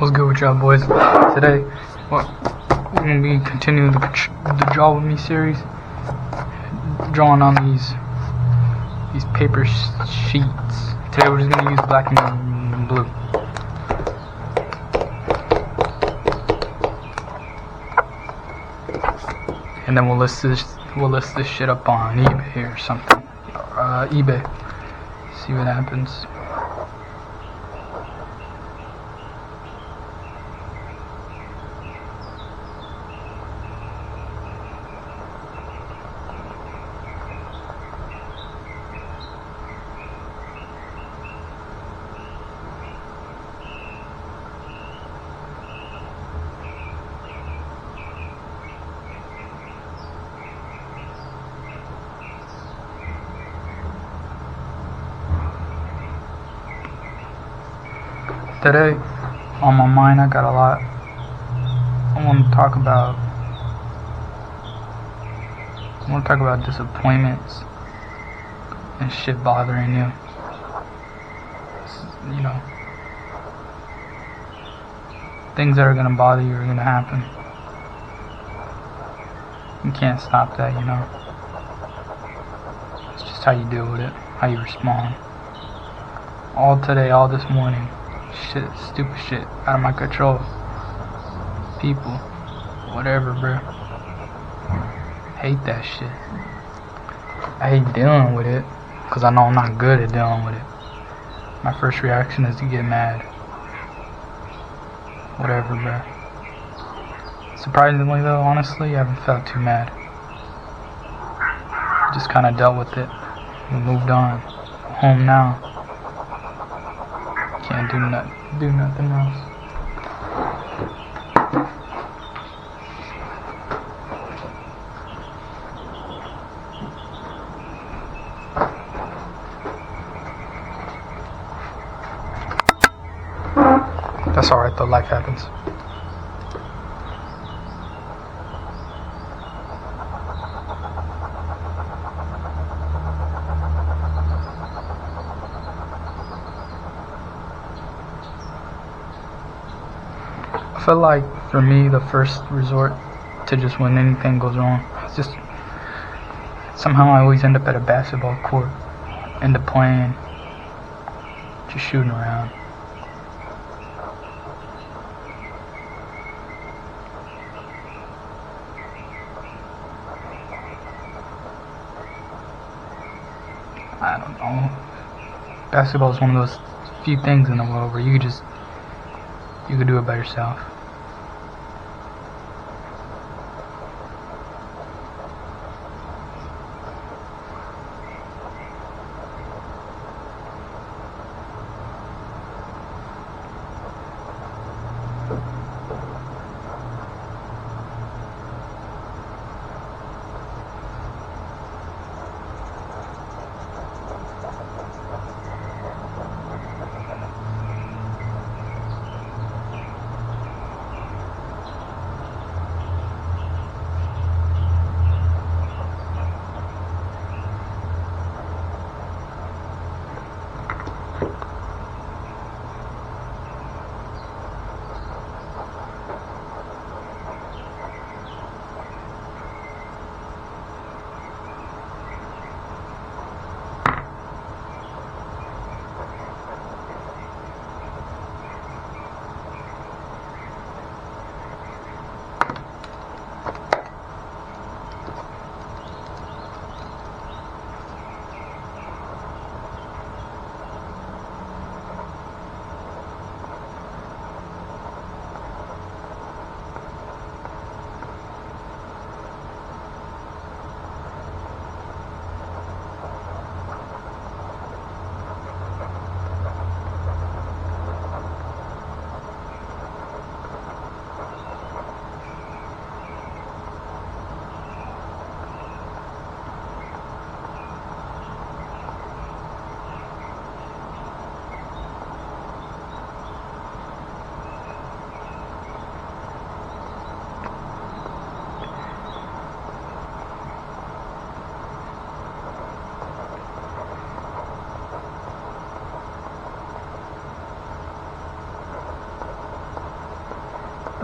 What's good with y'all boys? Today, we're going to be continuing the Draw With Me series, drawing on these paper sheets. Today we're just going to use black and blue. And then we'll list this shit up on eBay or something. eBay. See what happens. Today, on my mind, I got a lot I want to talk about. I want to talk about disappointments and shit bothering you. You know, things that are gonna bother you are gonna happen. You can't stop that, you know. It's just how you deal with it, how you respond. All today, all this morning. Shit, stupid shit, out of my control. People, whatever, bro. Hate that shit. I hate dealing with it, cause I know I'm not good at dealing with it. My first reaction is to get mad. Whatever, bro. Surprisingly though, honestly, I haven't felt too mad. Just kinda dealt with it and moved on. Home now. Can't do nothing else. That's alright though, life happens. I feel like, for me, the first resort to just when anything goes wrong, it's just, somehow I always end up at a basketball court, end up playing, just shooting around. I don't know. Basketball is one of those few things in the world where you could do it by yourself.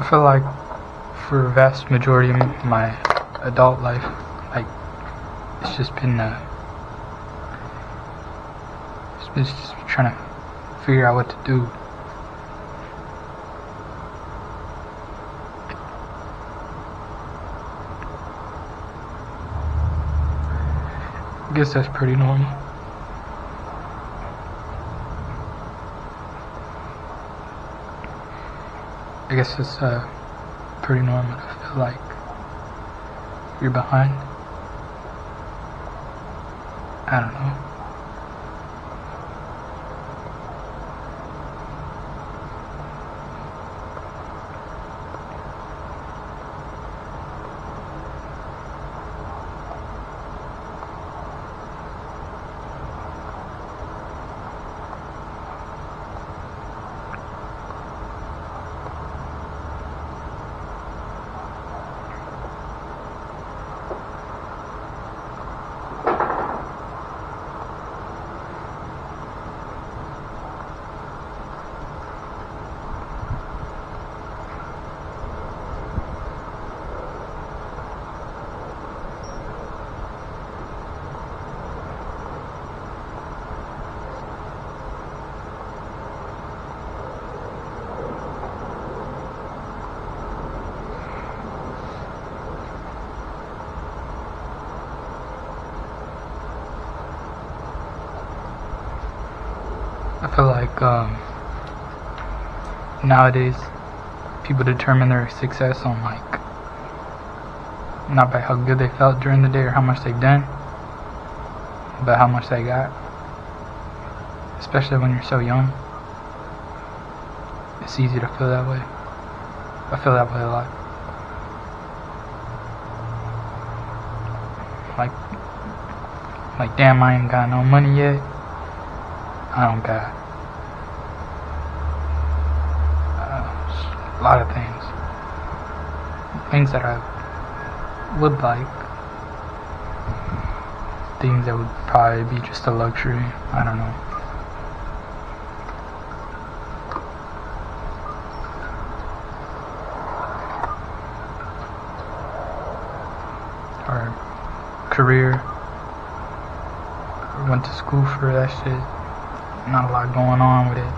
I feel like for a vast majority of my adult life, like, it's just been just trying to figure out what to do. I guess that's pretty normal. I guess it's pretty normal to feel like you're behind. I don't know. I feel like nowadays people determine their success on, like, not by how good they felt during the day or how much they've done, but how much they got. Especially when you're so young, it's easy to feel that way. I feel that way a lot. Like damn, I ain't got no money yet. I don't got a lot of things that I would like, things that would probably be just a luxury. I don't know. Or career, or went to school for that shit. Not a lot going on with it.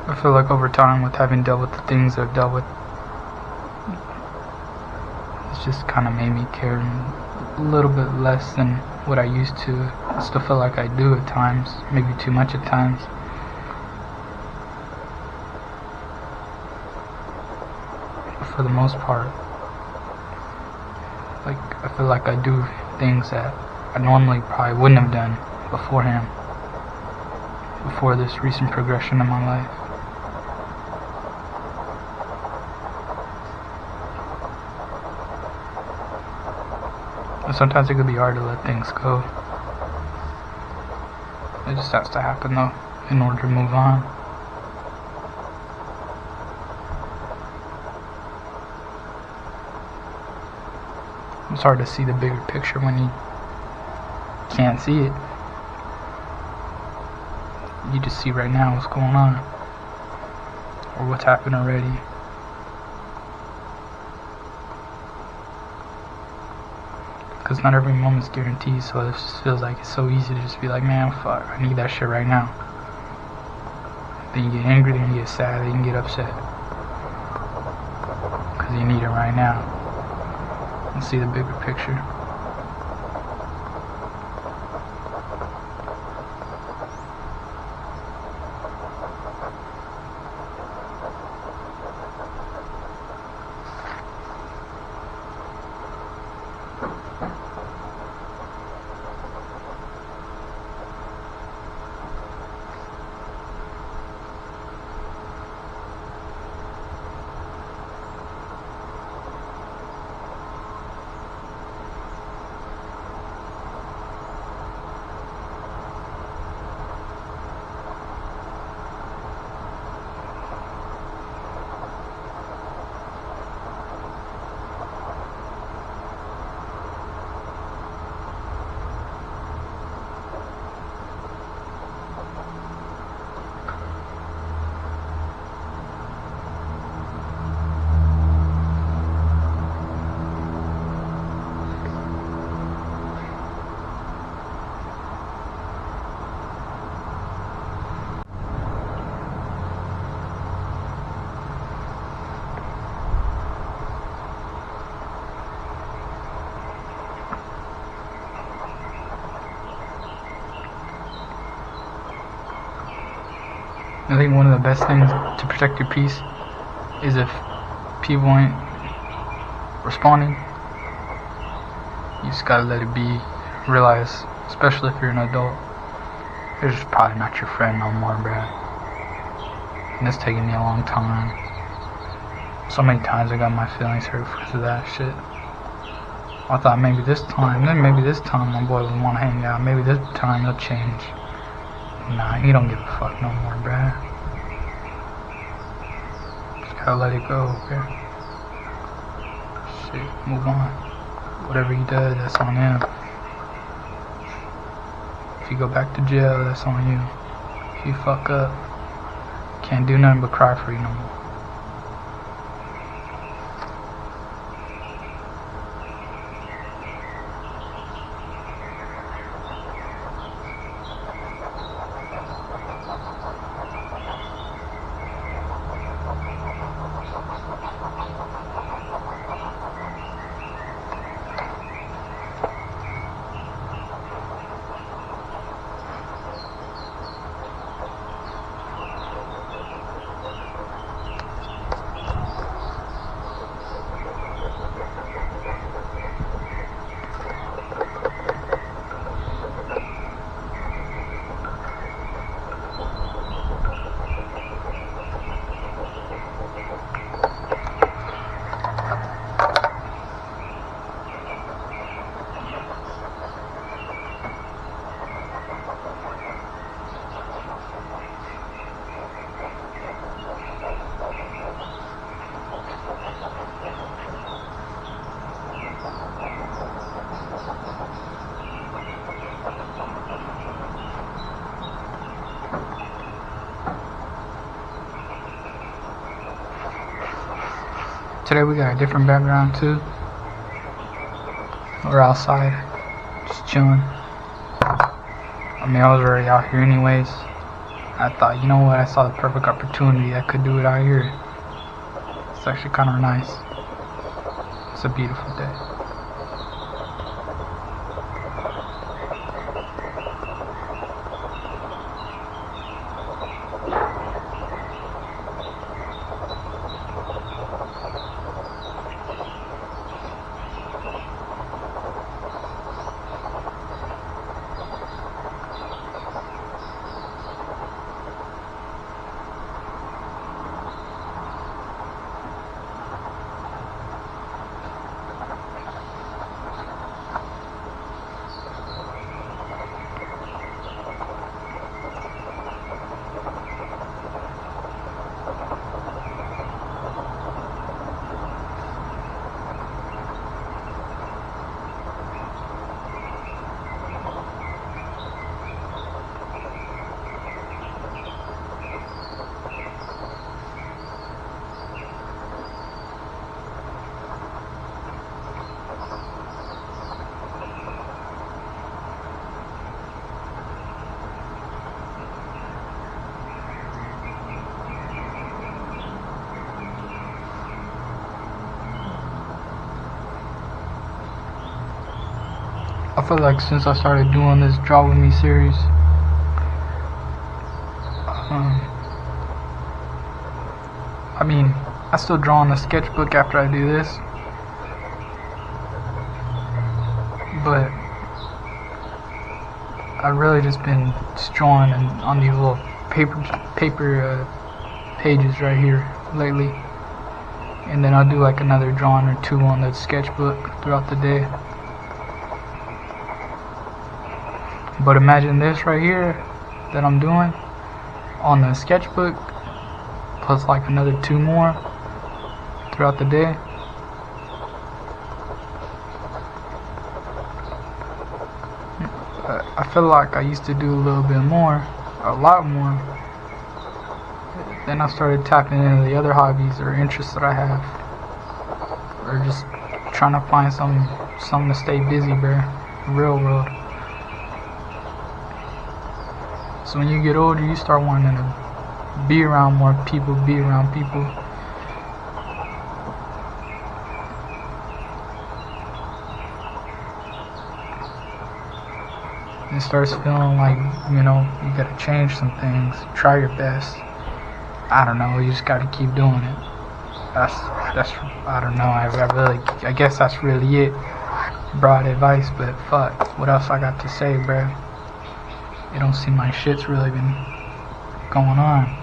I feel like over time, with having dealt with the things I've dealt with, it's just kind of made me care a little bit less than what I used to. I still feel like I do at times, maybe too much at times. But for the most part, like, I feel like I do things that I normally probably wouldn't have done beforehand, before this recent progression in my life. And sometimes it could be hard to let things go. It just has to happen, though, in order to move on. It's hard to see the bigger picture when you can't see it. You just see right now what's going on, or what's happened already. Because not every moment's guaranteed, so it just feels like it's so easy to just be like, man, fuck, I need that shit right now. Then you get angry, then you get sad, then you get upset. Because you need it right now. And see the bigger picture. I think one of the best things to protect your peace is if people ain't responding, you just gotta let it be. Realize, especially if you're an adult, they're just probably not your friend no more, bruh. And it's taking me a long time. So many times I got my feelings hurt because of that shit. I thought maybe this time my boy would want to hang out. Maybe this time he'll change. Nah, he don't give a fuck no more, bruh. Just gotta let it go, okay? Shit, move on. Whatever he does, that's on him. If you go back to jail, that's on you. If you fuck up, can't do nothing but cry for you no more. Today we got a different background too. We're outside, just chilling. I mean, I was already out here anyways. I thought, you know what, I saw the perfect opportunity. I could do it out here. It's actually kind of nice. It's a beautiful day. I feel like since I started doing this Draw With Me series, I mean, I still draw on a sketchbook after I do this, but I've really just been drawing on these little paper pages right here lately, and then I'll do like another drawing or two on the sketchbook throughout the day. But imagine this right here that I'm doing on the sketchbook, plus like another two more throughout the day. I feel like I used to do a little bit more, a lot more. Then I started tapping into the other hobbies or interests that I have, or just trying to find something to stay busy, bro. Real world. So when you get older, you start wanting to be around more people, be around people. It starts feeling like, you know, you gotta change some things, try your best. I don't know. You just got to keep doing it. That's I don't know. I guess that's really it. Broad advice, but fuck. What else I got to say, bro? It don't seem like shit's really been going on.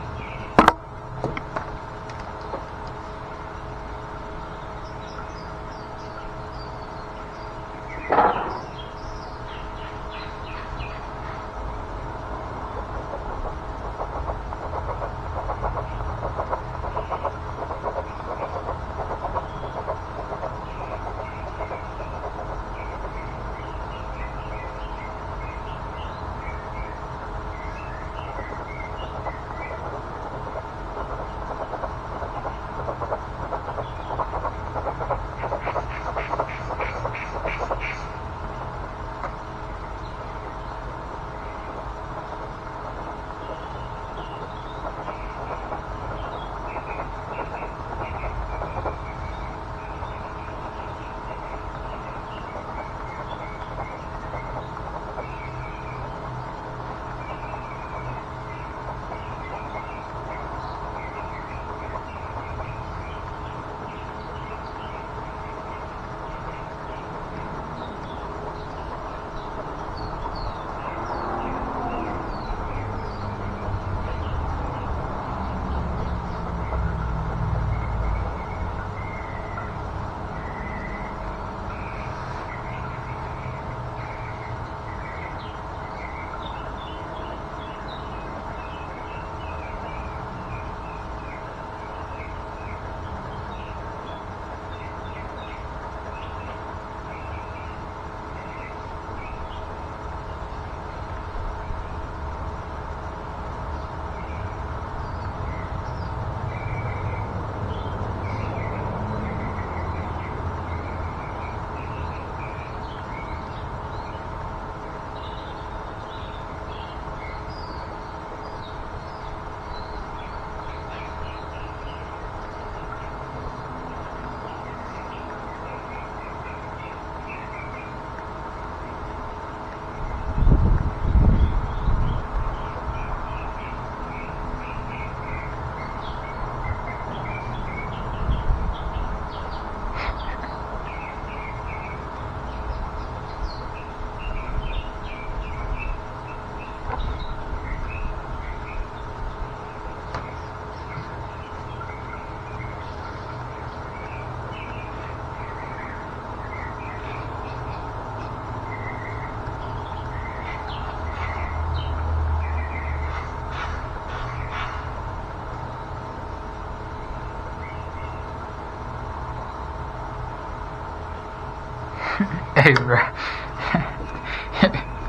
Hey, bro.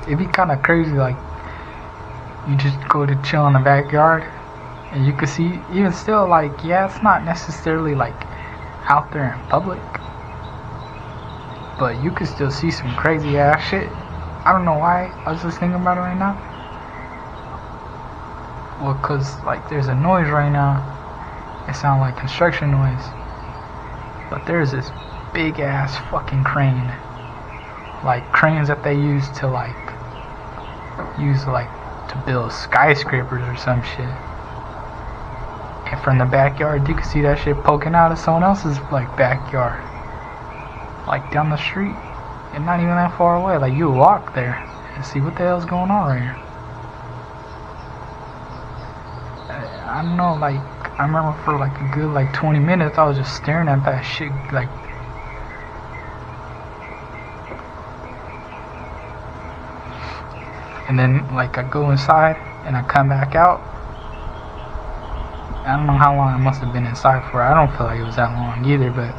It'd be kind of crazy, like, you just go to chill in the backyard, and you could see, even still, like, yeah, it's not necessarily, like, out there in public, but you could still see some crazy ass shit. I don't know why, I was just thinking about it right now. Well, cause, like, there's a noise right now. It sounds like construction noise. But there's this big ass fucking crane. Like cranes that they use to to build skyscrapers or some shit. And from the backyard you can see that shit poking out of someone else's like backyard. Like down the street. And not even that far away. Like you walk there and see what the hell's going on right here. I don't know, like I remember for like a good like 20 minutes I was just staring at that shit like and then like I go inside and I come back out. I don't know how long I must have been inside for. I don't feel like it was that long either, but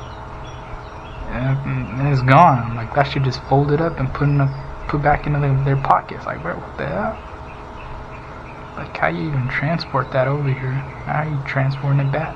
and it's gone. Like that shit just folded up and put back into their pockets. Like bro, what the hell? Like how you even transport that over here? How are you transporting it back?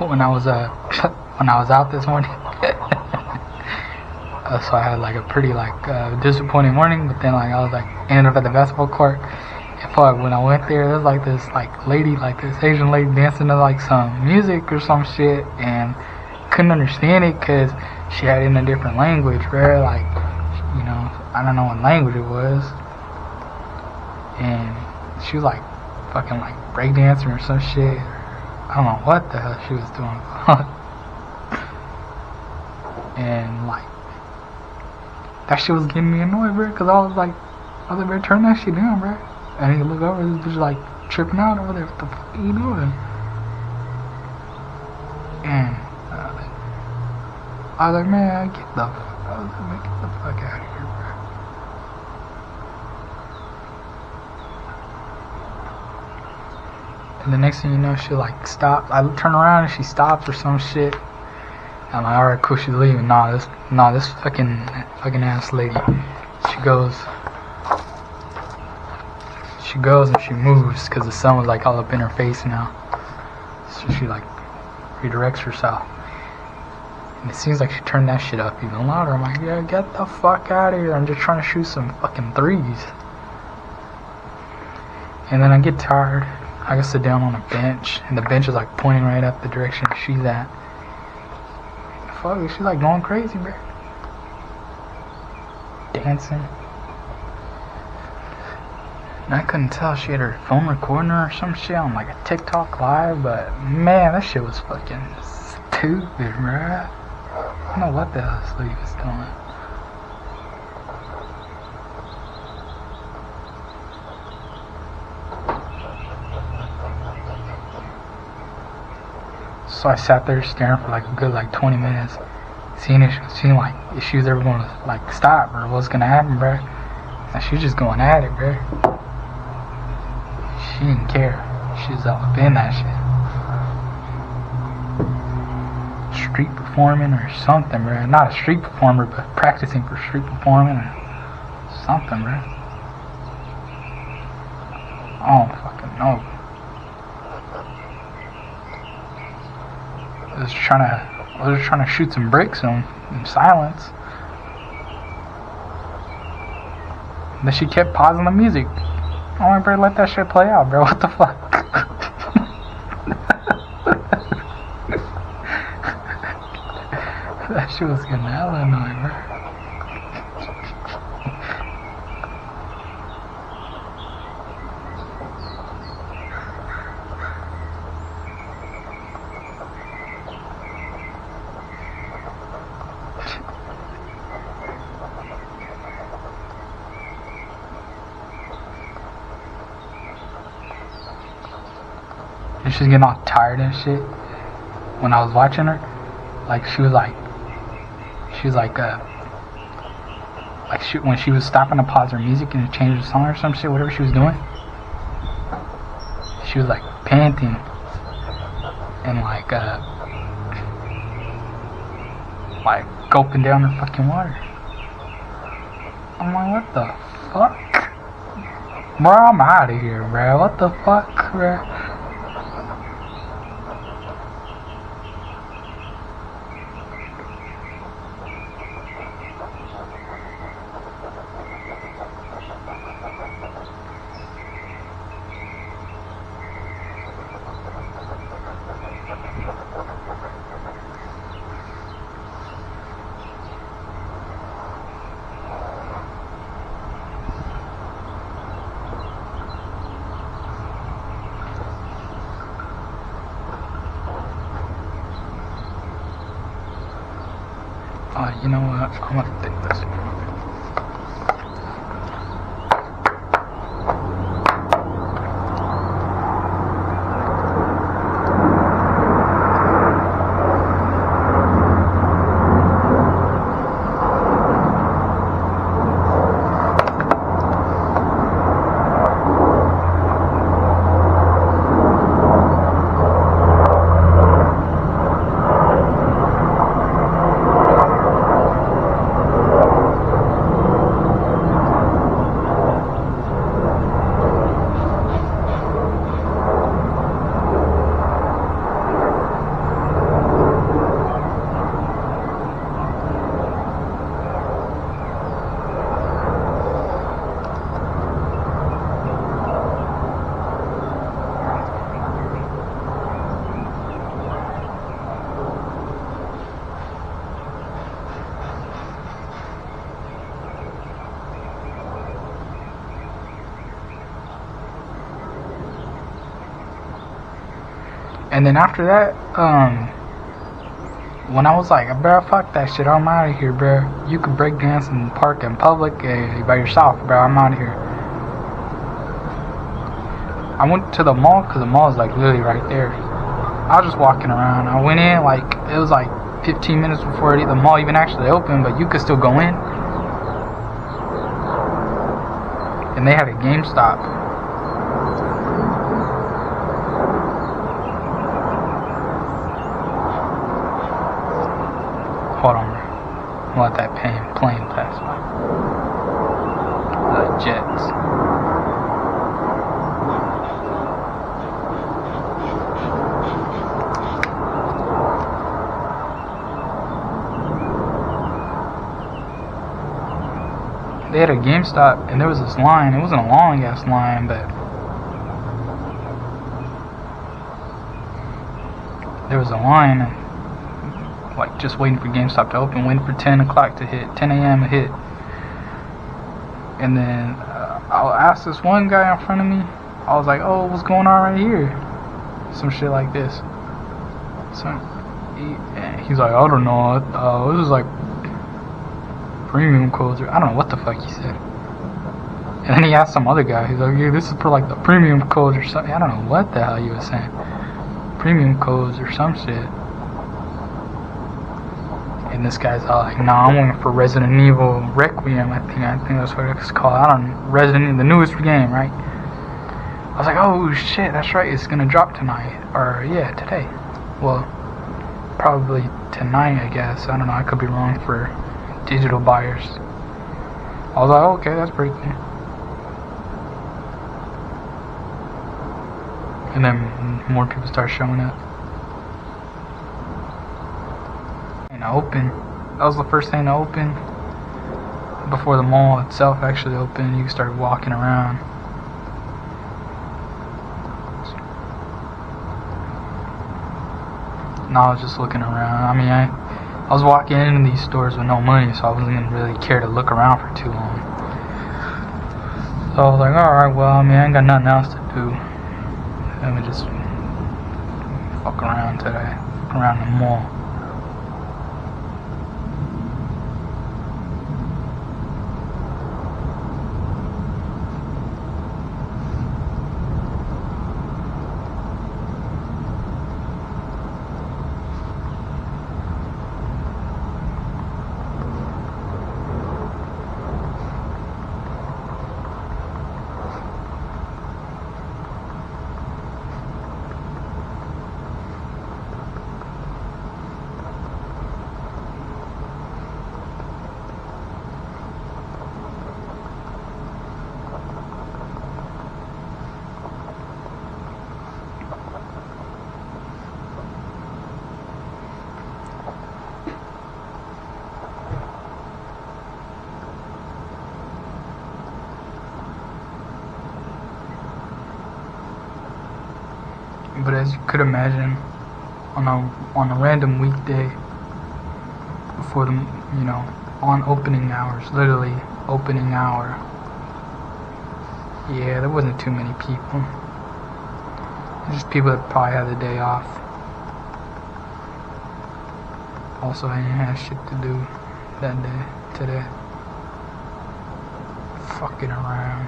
when I was out this morning. So I had like a pretty disappointing morning, but then I was ended up at the basketball court. And when I went there, there was this lady, this Asian lady dancing to some music or some shit, and couldn't understand it because she had it in a different language, bro. I don't know what language it was, and she was fucking breakdancing or some shit. I don't know what the hell she was doing. And that shit was getting me annoyed, bro, because I was like, bro, turn that shit down, bro. And he look over, this bitch tripping out over there. What the fuck are you doing? And I was like, man, get the fuck out of here, bro. And the next thing you know, she stops. I turn around and she stops or some shit. I'm like, alright, cool, she's leaving. Nah, this fucking ass lady. She goes and she moves because the sun was all up in her face now. So she redirects herself. And it seems like she turned that shit up even louder. I'm like, yeah, get the fuck out of here. I'm just trying to shoot some fucking threes. And then I get tired. I go sit down on a bench, and the bench is pointing right up the direction she's at. Fuck, she's going crazy, bro. Dancing. And I couldn't tell if she had her phone recording her or some shit on a TikTok live, but man, that shit was fucking stupid, bro. I don't know what the hell this lady was doing. So I sat there staring for like a good like 20 minutes, seeing like if she was ever gonna like stop or what's gonna happen, bro. And she was just going at it, bro. She didn't care. She was all up in that shit. Street performing or something, bro. Not a street performer, but practicing for street performing or something, bro. I don't fucking know. I was trying to shoot some bricks in silence. Then she kept pausing the music. I'm like, bro, let that shit play out, bro. What the fuck? That shit was getting hella annoying, bro. And she's getting all tired and shit. When I was watching her, like she was like when she was stopping to pause her music and change the song or some shit, whatever she was doing, she was like panting and like gulping down her fucking water. I'm like, what the fuck? Bro, I'm out of here, bro. What the fuck, bro? You know what? I'm gonna take this. And then after that, when I was like, bro, fuck that shit, I'm out of here, bro. You could break dance in the park in public by yourself, bro. I'm out of here. I went to the mall because the mall is like literally right there. I was just walking around. I went in like it was like 15 minutes before the mall even actually opened, but you could still go in. And they had a GameStop. Hold on, bro. Let that plane pass by. The jets. They had a GameStop, and there was this line. It wasn't a long ass line, but there was a line. Like just waiting for GameStop to open, waiting for 10 o'clock to hit, 10 a.m. to hit. And then I'll ask this one guy in front of me. I was like, oh, what's going on right here? Some shit like this. So he's like, I don't know. This is like premium codes. I don't know what the fuck he said. And then he asked some other guy. He's like, yeah, this is for like the premium codes or something. I don't know what the hell he was saying. premium codes or some shit. And this guy's all like, "Nah, I'm waiting for Resident Evil Requiem. I think that's what it's called. I don't know, Resident Evil, the newest game, right?" I was like, "Oh shit, that's right. It's gonna drop tonight, or yeah, today. Well, probably tonight, I guess. I don't know. I could be wrong for digital buyers." I was like, oh, "Okay, that's pretty cool." And then more people start showing up. And I opened. That was the first thing to open before the mall itself actually opened. You started walking around. And I was just looking around. I mean, I was walking into these stores with no money, so I wasn't gonna really care to look around for too long. So I was like, alright, well, I mean, I ain't got nothing else to do. Let me just fuck around today, around the mall. But as you could imagine, on a random weekday, before the, on opening hours, literally opening hour, yeah, there wasn't too many people. Just people that probably had the day off. Also, I didn't have shit to do that day, today. Fucking around.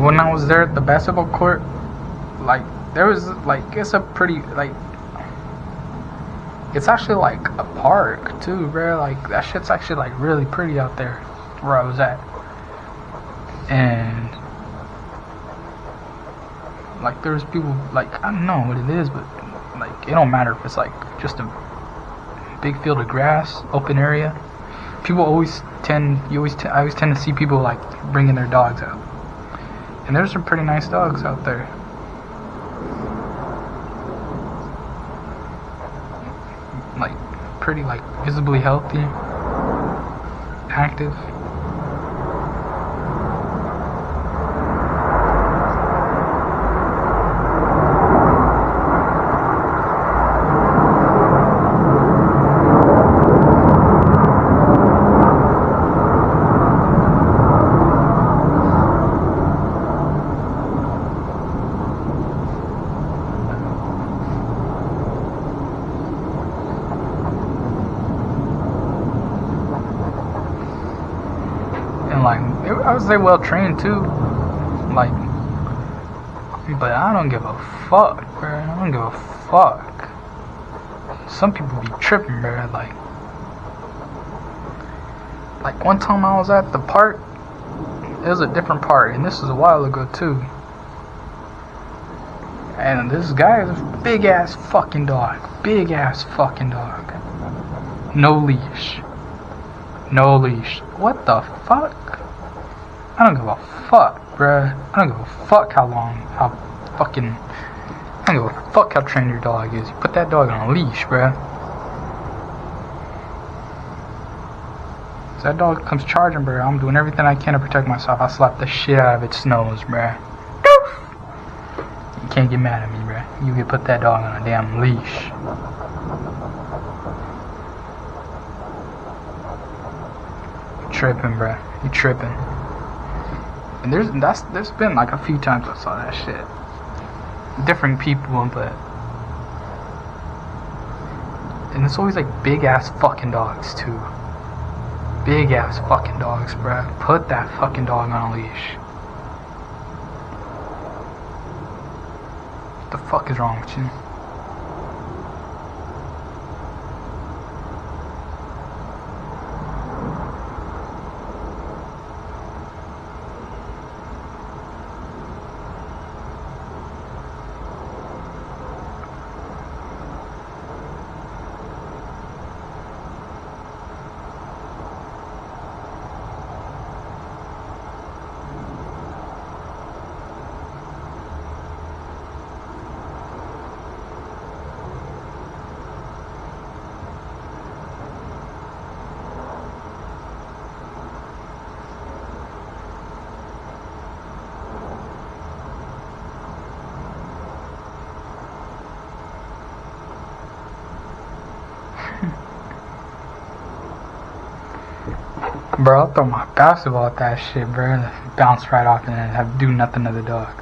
When I was there at the basketball court, like, there was, like, it's a pretty, like, it's actually, like, a park, too, bro. Like, that shit's actually, like, really pretty out there, where I was at. And, like, there's people, like, I don't know what it is, but, like, it don't matter if it's, like, just a big field of grass, open area. People always I always tend to see people, like, bringing their dogs out. And there's some pretty nice dogs out there. Like, pretty, like, visibly healthy, active. Like, I would say well trained too, like, but I don't give a fuck, bro. I don't give a fuck. Some people be tripping, bro. Like one time I was at the park, it was a different park, and this was a while ago too. And this guy is a big ass fucking dog. Big ass fucking dog. No leash. No leash. What the fuck? I don't give a fuck, bruh. I don't give a fuck how fucking... I don't give a fuck how trained your dog is. You put that dog on a leash, bruh. So that dog comes charging, bruh. I'm doing everything I can to protect myself. I slap the shit out of its nose, bruh. You can't get mad at me, bruh. You can put that dog on a damn leash. You tripping, bruh. You tripping. And there's been like a few times I saw that shit. Different people, but... And it's always like big ass fucking dogs, too. Big ass fucking dogs, bruh. Put that fucking dog on a leash. What the fuck is wrong with you? Bro, I'll throw my basketball at that shit, bro, and bounce right off and then have do nothing to the dog.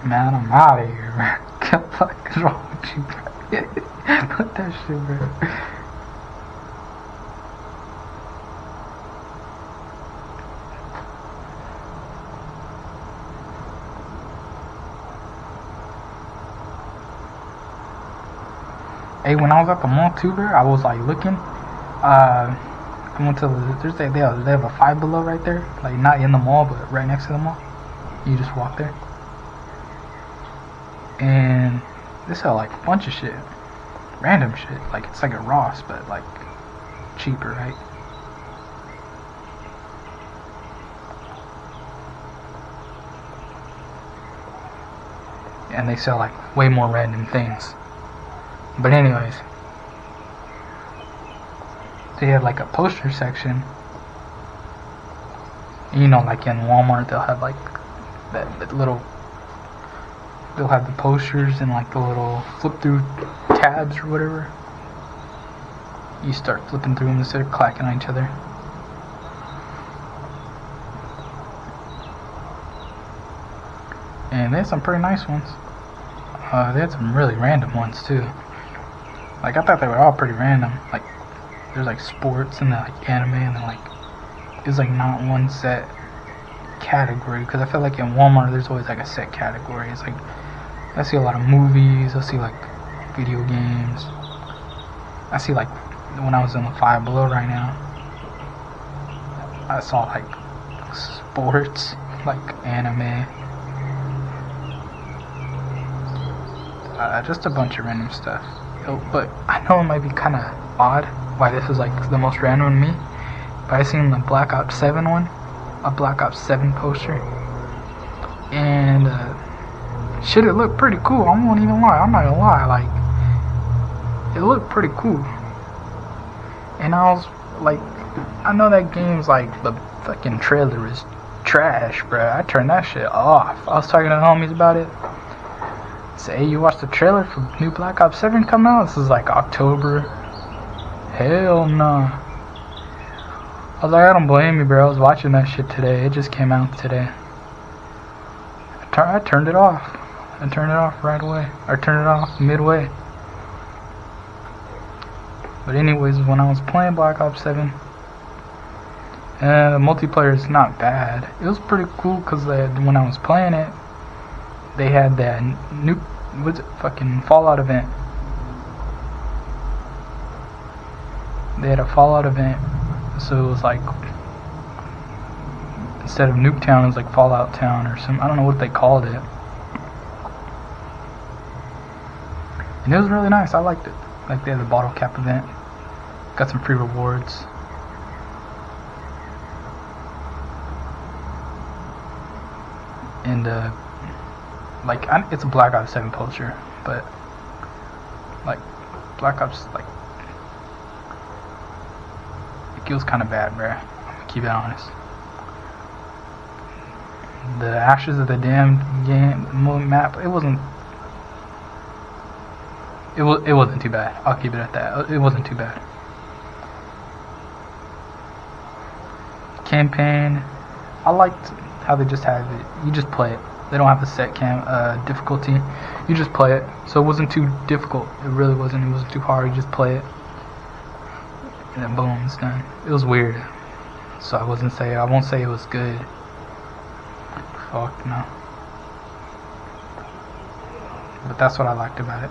Man, I'm out of here, bro. What the fuck is wrong with you, bro? Put that shit, bro. Hey, when I was at the mall too, bro, I was like looking. I went to they have a Five Below right there, like not in the mall, but right next to the mall. You just walk there, and they sell like a bunch of shit, random shit. Like it's like a Ross, but like cheaper, right? And they sell like way more random things. But anyways, they had like a poster section. You know, like in Walmart, they'll have like that little. They'll have the posters and like the little flip through tabs or whatever. You start flipping through them instead of clacking on each other. And they had some pretty nice ones. They had some really random ones too. Like I thought they were all pretty random. Like there's like sports and then like anime and then like it's like not one set category, because I feel like in Walmart there's always like a set category. It's like I see a lot of movies, I see like video games, I see like when I was in the Five Below right now, I saw like sports, like anime, just a bunch of random stuff. But I know it might be kind of odd why this is like the most random to me, but I seen the Black Ops 7 one, a Black Ops 7 poster, and shit, it looked pretty cool. I won't even lie, I'm not gonna lie, like it looked pretty cool. And I was like, I know that game's like, the fucking trailer is trash, bruh. I turned that shit off. I was talking to homies about it. Say, hey, you watched the trailer for new Black Ops 7 come out? This is like October. Hell no. I was like, I don't blame you, bro. I was watching that shit today. It just came out today. I turned it off. I turned it off right away. Or turned it off midway. But anyways, when I was playing Black Ops 7, the multiplayer is not bad. It was pretty cool because when I was playing it, they had that new, what's it, fucking Fallout event. They had a Fallout event, so it was like, instead of Nuketown, it was like Fallout Town or some, I don't know what they called it. And it was really nice. I liked it. Like they had the bottle cap event. Got some free rewards. And like it's a Black Ops 7 poster, but like Black Ops, like it feels kind of bad, bruh. I'm gonna keep it honest. The Ashes of the Damned game map, it wasn't too bad. I'll keep it at that. It wasn't too bad. Campaign, I liked how they just have it. You just play it. They don't have a set difficulty. You just play it. So it wasn't too difficult. It really wasn't. It wasn't too hard. You just play it, and then boom, it's done. It was weird. So I won't say it was good. Fuck no. But that's what I liked about it.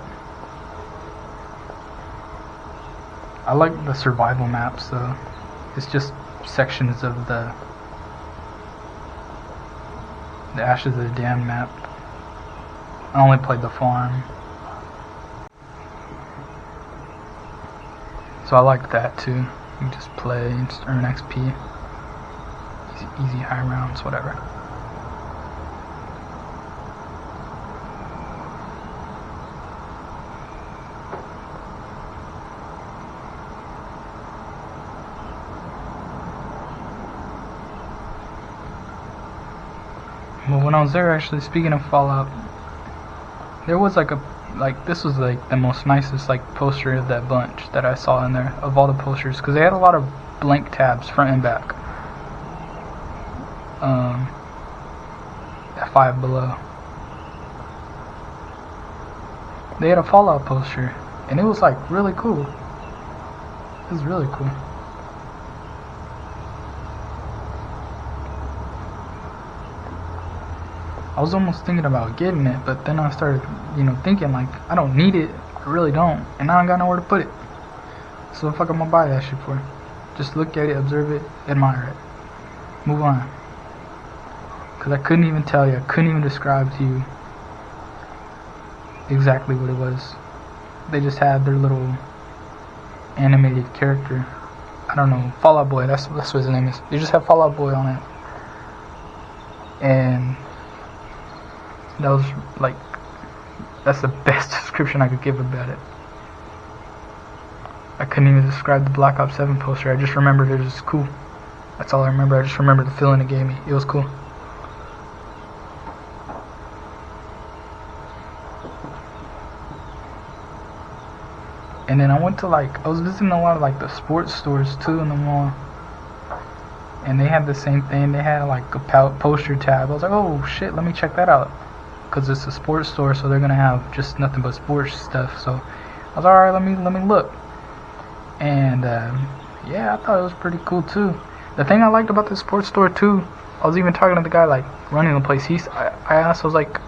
I like the survival maps though. It's just sections of the Ashes of the Damned map. I only played the farm. So I like that too. You just play, just earn XP. Easy high rounds, whatever. Well, when I was there, actually, speaking of Fallout, there was this was like the most nicest poster of that bunch that I saw in there, of all the posters, because they had a lot of blank tabs front and back. At Five Below, they had a Fallout poster, and it was like really cool. It was really cool. I was almost thinking about getting it, but then I started, thinking like, I don't need it. I really don't. And now I got nowhere to put it. So the fuck I'm gonna buy that shit for? Just look at it, observe it, admire it. Move on. Because I couldn't even tell you, I couldn't even describe to you exactly what it was. They just had their little animated character. I don't know, Fallout Boy, that's what his name is. They just have Fallout Boy on it. And that was that's the best description I could give about it. I couldn't even describe the Black Ops 7 poster. I just remembered it was cool. That's all I remember. I just remember the feeling it gave me. It was cool. And then I went to I was visiting a lot of the sports stores too in the mall. And they had the same thing. They had a poster tab. I was like, oh shit, let me check that out. Because it's a sports store, so they're gonna have just nothing but sports stuff. So I was alright, let me look. And yeah, I thought it was pretty cool too. The thing I liked about the sports store too, I was even talking to the guy running the place. I asked, I was like,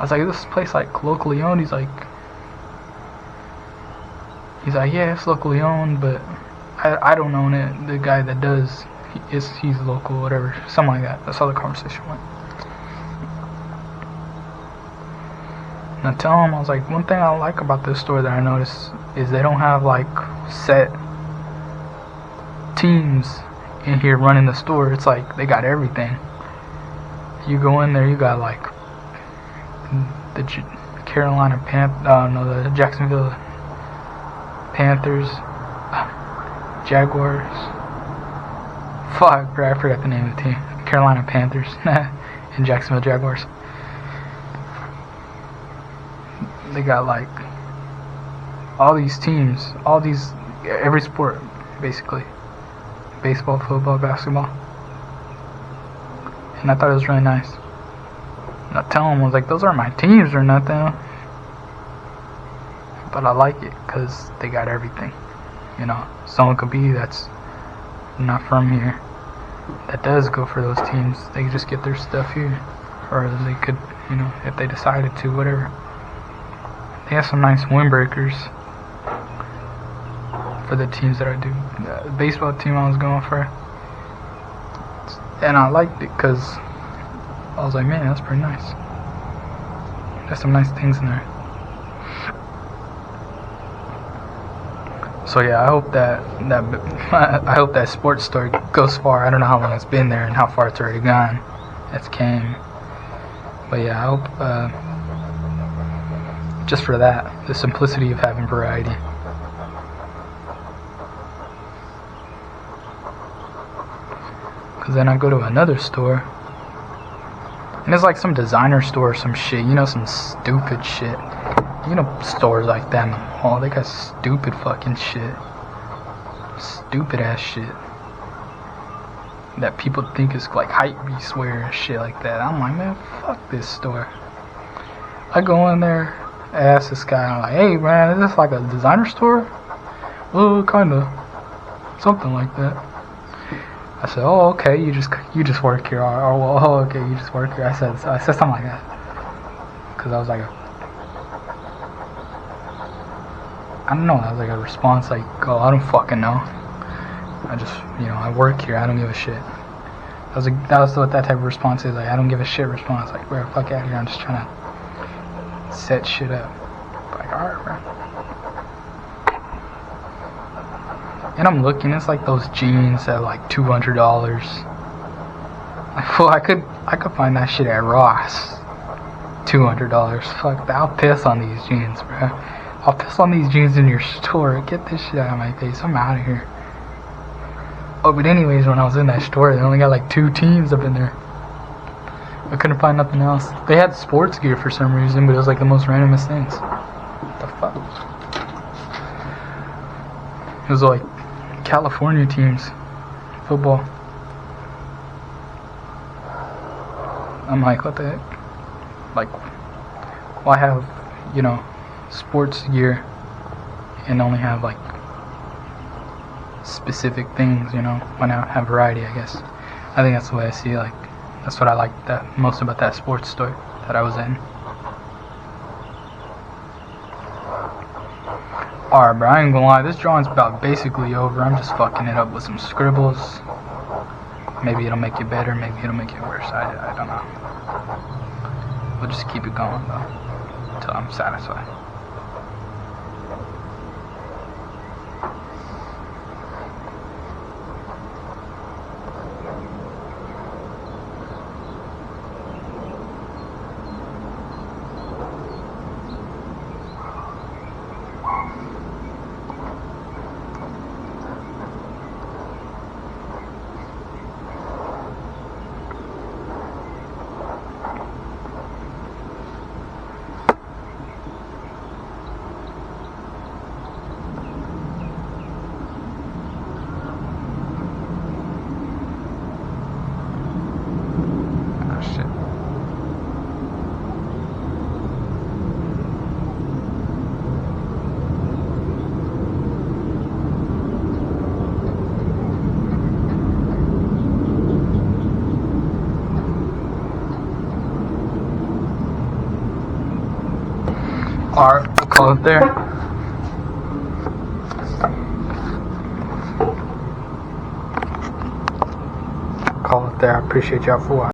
is this place locally owned? He's like, yeah, it's locally owned, but I don't own it. The guy that does, he's local, whatever, something like that. That's how the conversation went. And I tell him, I was like, one thing I like about this store that I noticed is they don't have set teams in here running the store. It's they got everything. You go in there, you got the the Jacksonville Panthers, Jaguars. Fuck, I forgot the name of the team. Carolina Panthers and Jacksonville Jaguars. They got all these teams, every sport basically, baseball, football, basketball, and I thought it was really nice. And I tell them, I was like, those aren't my teams or nothing, but I like it because they got everything. Someone could be that's not from here that does go for those teams. They just get their stuff here, or they could, if they decided to, whatever. They have some nice windbreakers for the teams that I do. The baseball team I was going for, and I liked it because I was like, man, that's pretty nice. There's some nice things in there. So yeah, I hope I hope that sports store goes far. I don't know how long it's been there and how far it's already gone. It's came. But yeah, I hope just for that, the simplicity of having variety. Cause then I go to another store, and it's like some designer store or some shit, you know, some stupid shit. You know, stores like that, oh, they got stupid fucking shit. Stupid ass shit. That people think is like hype beast wear and shit like that. I'm like, man, fuck this store. I go in there, I ask this guy, I'm like, hey man, is this like a designer store? Oh, kinda. Something like that. I said, oh, okay, you just work here. Or well, oh, okay, you just work here. I said something like that. Cause I was like, I don't know. That was like a response like, oh, I don't fucking know. I just, you know, I work here. I don't give a shit. That was what that type of response is. Like, I don't give a shit response. Like, bro, fuck out of here. I'm just trying to set shit up. Like, alright, bro. And I'm looking. It's like those jeans at like $200. Like, well, I could find that shit at Ross. $200. Fuck that. I'll piss on these jeans, bro. I'll piss on these jeans in your store. Get this shit out of my face. I'm out of here. Oh, but anyways, when I was in that store, they only got like 2 teams up in there. I couldn't find nothing else. They had sports gear for some reason, but it was like the most randomest things. What the fuck? It was like California teams. Football. I'm like, what the heck? Like, why have, you know, sports gear and only have like specific things, you know? Why not have variety, I guess. I think that's the way I see it. Like, that's what I like that most about that sports store that I was in. Alright, bro, I ain't gonna lie, this drawing's about basically over. I'm just fucking it up with some scribbles. Maybe it'll make it better, maybe it'll make it worse. I don't know. We'll just keep it going though until I'm satisfied. Alright, we'll call it there. Call it there. I appreciate y'all for watching.